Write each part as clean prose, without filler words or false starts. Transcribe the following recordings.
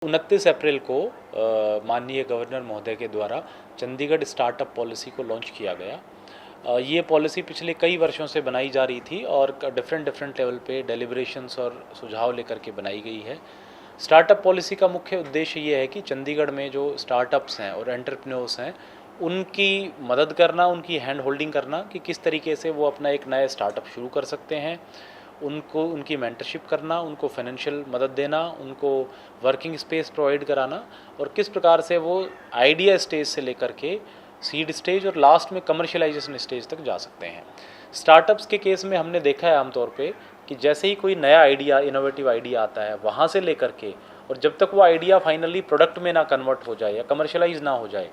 29 अप्रैल को माननीय गवर्नर महोदय के द्वारा चंडीगढ़ स्टार्टअप पॉलिसी को लॉन्च किया गया। ये पॉलिसी पिछले कई वर्षों से बनाई जा रही थी और डिफरेंट लेवल पे डेलिब्रेशंस और सुझाव लेकर के बनाई गई है। स्टार्टअप पॉलिसी का मुख्य उद्देश्य ये है कि चंडीगढ़ में जो स्टार्टअप्स हैं और एंटरप्रेन्योर्स हैं उनकी मदद करना, उनकी हैंड होल्डिंग करना कि किस तरीके से वो अपना एक नया स्टार्टअप शुरू कर सकते हैं, उनको उनकी मेंटरशिप करना, उनको फाइनेंशियल मदद देना, उनको वर्किंग स्पेस प्रोवाइड कराना और किस प्रकार से वो आइडिया स्टेज से लेकर के सीड स्टेज और लास्ट में कमर्शियलाइजेशन स्टेज तक जा सकते हैं। स्टार्टअप्स के केस में हमने देखा है आमतौर पे कि जैसे ही कोई नया आइडिया, इनोवेटिव आइडिया आता है, वहाँ से लेकर के और जब तक वो आइडिया फाइनली प्रोडक्ट में ना कन्वर्ट हो जाए या कमर्शियलाइज ना हो जाए,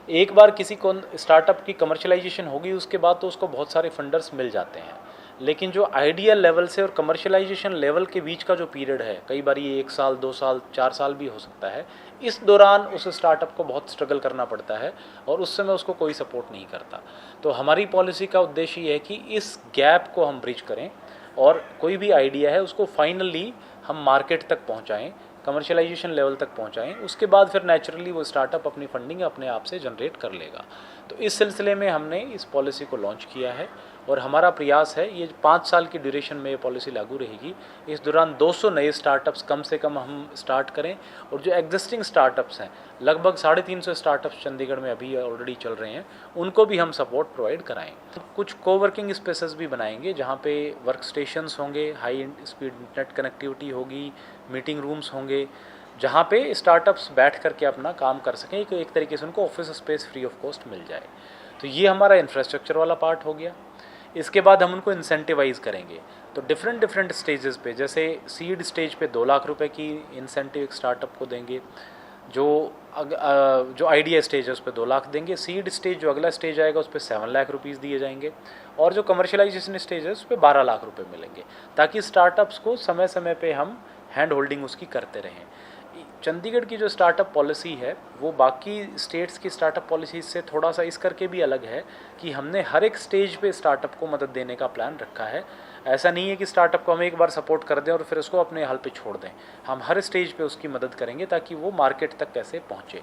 एक बार किसी को स्टार्टअप की कमर्शियलाइजेशन होगी उसके बाद तो उसको बहुत सारे फंडर्स मिल जाते हैं। लेकिन जो आइडिया लेवल से और कमर्शियलाइजेशन लेवल के बीच का जो पीरियड है, कई बार ये 1 साल, 2 साल, 4 साल भी हो सकता है, इस दौरान उस स्टार्टअप को बहुत स्ट्रगल करना पड़ता है और उस समय उसको कोई सपोर्ट नहीं करता। तो हमारी पॉलिसी का उद्देश्य ये है कि इस गैप को हम ब्रिज करें और कोई भी आइडिया है उसको फाइनली हम मार्केट तक पहुंचाएं, कमर्शियलाइजेशन लेवल तक पहुंचाएं। उसके बाद फिर नेचुरली वो स्टार्टअप अपनी फंडिंग अपने आप से जनरेट कर लेगा। तो इस सिलसिले में हमने इस पॉलिसी को लॉन्च किया है और हमारा प्रयास है, ये 5 साल की ड्यूरेशन में ये पॉलिसी लागू रहेगी। इस दौरान 200 नए स्टार्टअप्स कम से कम हम स्टार्ट करें और जो एग्जिस्टिंग स्टार्टअप्स हैं, लगभग 350 स्टार्टअप्स चंडीगढ़ में अभी ऑलरेडी चल रहे हैं, उनको भी हम सपोर्ट प्रोवाइड कराएं। कुछ कोवर्किंग स्पेसेस भी बनाएंगे जहाँ पे वर्क स्टेशंस होंगे, हाई स्पीड इंटरनेट कनेक्टिविटी होगी, मीटिंग रूम्स होंगे, जहाँ पे स्टार्टअप्स बैठ करके अपना काम कर सकें, एक तरीके से उनको office space free of cost मिल जाए। तो ये हमारा इंफ्रास्ट्रक्चर वाला पार्ट हो गया। इसके बाद हम उनको इंसेंटिवाइज करेंगे। तो डिफरेंट स्टेजेस पे, जैसे सीड स्टेज पे 2 लाख रुपए की इंसेंटिव एक स्टार्टअप को देंगे, जो आइडिया स्टेज है उस पर 2 लाख देंगे, सीड स्टेज जो अगला स्टेज आएगा उस पर 7 लाख रुपीज़ दिए जाएंगे और जो कमर्शियलाइजेशन स्टेज है उस पर 12 लाख रुपए मिलेंगे, ताकि स्टार्टअप्स को समय समय पे हम हैंड होल्डिंग उसकी करते रहें। चंडीगढ़ की जो स्टार्टअप पॉलिसी है वो बाकी स्टेट्स की स्टार्टअप पॉलिसी से थोड़ा सा इस करके भी अलग है कि हमने हर एक स्टेज पे स्टार्टअप को मदद देने का प्लान रखा है। ऐसा नहीं है कि स्टार्टअप को हम एक बार सपोर्ट कर दें और फिर उसको अपने हाल पे छोड़ दें। हम हर स्टेज पे उसकी मदद करेंगे ताकि वो मार्केट तक कैसे पहुँचे।